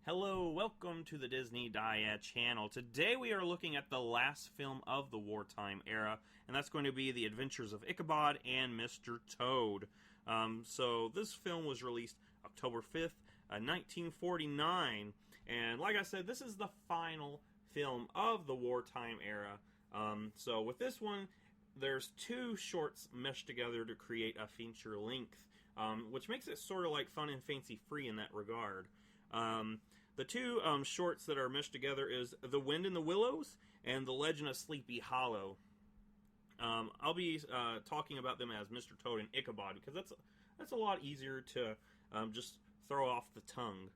Hello, welcome to the Disney Dyad channel. Today we are looking at the last film of the wartime era, and that's going to be The Adventures of Ichabod and Mr. Toad. So this film was released October 5th, 1949, and like I said, this is the final film of the wartime era. So with this one, there's two shorts meshed together to create a feature length, which makes it sort of like Fun and Fancy Free in that regard. The two shorts that are meshed together is The Wind in the Willows and The Legend of Sleepy Hollow. I'll be talking about them as Mr. Toad and Ichabod because that's a lot easier to just throw off the tongue.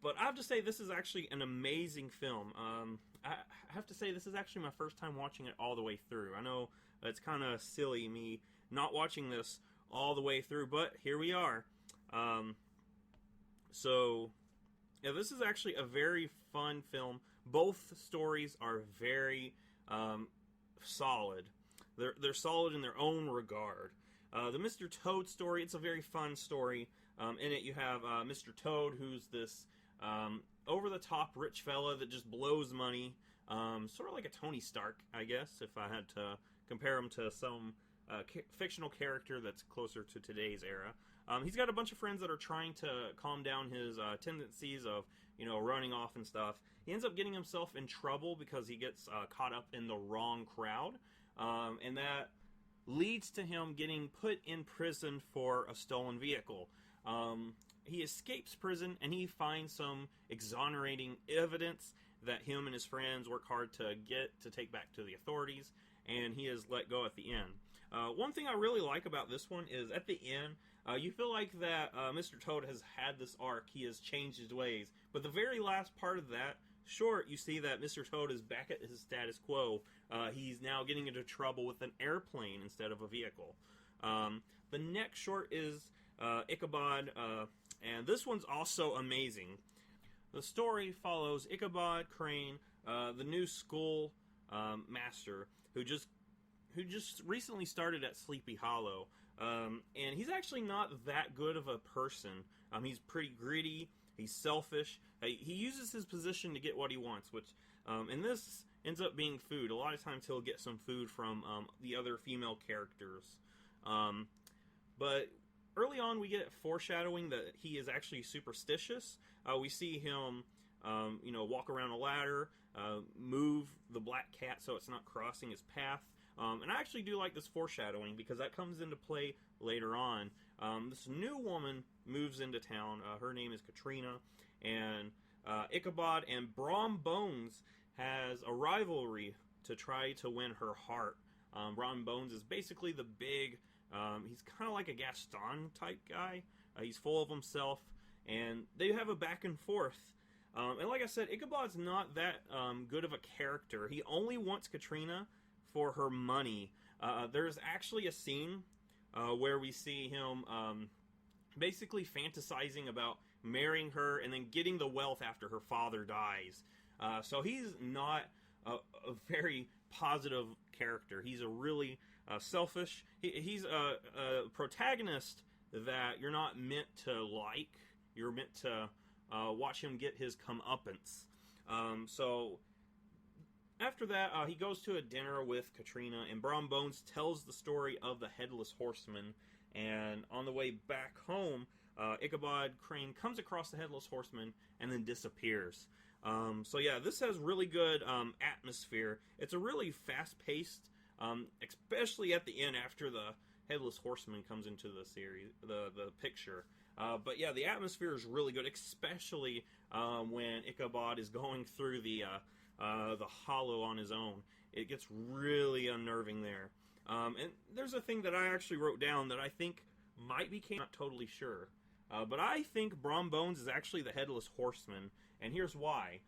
But I have to say this is actually an amazing film. I have to say this is actually my first time watching it all the way through. I know it's kind of silly me not watching this all the way through, but here we are. Yeah, this is actually a very fun film. Both stories are very solid. They're solid in their own regard. The Mr. Toad story, it's a very fun story. In it you have Mr. Toad, who's this over-the-top rich fella that just blows money. Sort of like a Tony Stark, I guess, if I had to compare him to some fictional character that's closer to today's era. He's got a bunch of friends that are trying to calm down his tendencies of, running off and stuff. He ends up getting himself in trouble because he gets caught up in the wrong crowd, and that leads to him getting put in prison for a stolen vehicle. He escapes prison and he finds some exonerating evidence that him and his friends work hard to take back to the authorities, and he is let go at the end. One thing I really like about this one is at the end, you feel like that Mr. Toad has had this arc, he has changed his ways, but the very last part of that short, you see that Mr. Toad is back at his status quo. He's now getting into trouble with an airplane instead of a vehicle. The next short is Ichabod, and this one's also amazing. The story follows Ichabod Crane, the new school master, who just recently started at Sleepy Hollow, and he's actually not that good of a person. He's pretty greedy. He's selfish. He uses his position to get what he wants, which in this ends up being food. A lot of times he'll get some food from the other female characters. But early on we get foreshadowing that he is actually superstitious. We see him walk around a ladder, move the black cat so it's not crossing his path. And I actually do like this foreshadowing because that comes into play later on. This new woman moves into town. Her name is Katrina, and Ichabod and Brom Bones has a rivalry to try to win her heart. Brom Bones is basically the big, he's kind of like a Gaston type guy. He's full of himself, and they have a back and forth. And like I said, Ichabod's not that good of a character. He only wants Katrina for her money. There's actually a scene where we see him basically fantasizing about marrying her and then getting the wealth after her father dies. So he's not a very positive character. He's a really selfish. He's a protagonist that you're not meant to like. You're meant to watch him get his comeuppance. So after that, he goes to a dinner with Katrina, and Brom Bones tells the story of the Headless Horseman. And on the way back home, Ichabod Crane comes across the Headless Horseman and then disappears. So yeah, this has really good atmosphere. It's a really fast-paced, especially at the end after the Headless Horseman comes into the series, the picture. But yeah, the atmosphere is really good, especially when Ichabod is going through the hollow on his own. It gets really unnerving there. And there's a thing that I actually wrote down that I think might be, not totally sure. But I think Brom Bones is actually the Headless Horseman, and here's why.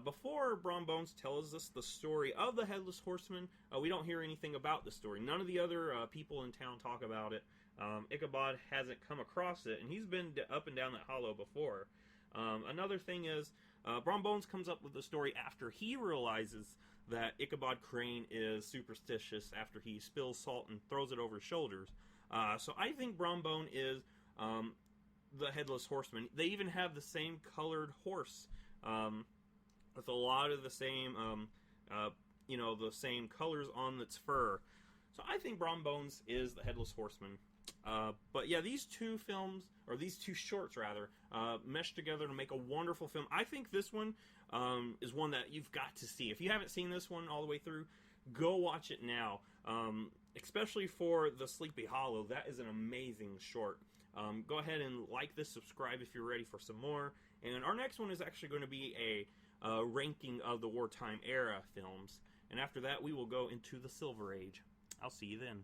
Before Brom Bones tells us the story of the Headless Horseman, we don't hear anything about the story. None of the other people in town talk about it. Ichabod hasn't come across it, and he's been up and down that hollow before. Another thing is, Brom Bones comes up with the story after he realizes that Ichabod Crane is superstitious after he spills salt and throws it over his shoulders. So I think Brom Bone is the Headless Horseman. They even have the same colored horse, with a lot of the same, the same colors on its fur. So I think Brom Bones is the Headless Horseman. But yeah, these two films, or these two shorts rather, mesh together to make a wonderful film. I think this one is one that you've got to see. If you haven't seen this one all the way through, go watch it now. Especially for the Sleepy Hollow, that is an amazing short. Go ahead and like this, subscribe if you're ready for some more. And our next one is actually going to be a ranking of the wartime era films. And after that, we will go into the Silver Age. I'll see you then.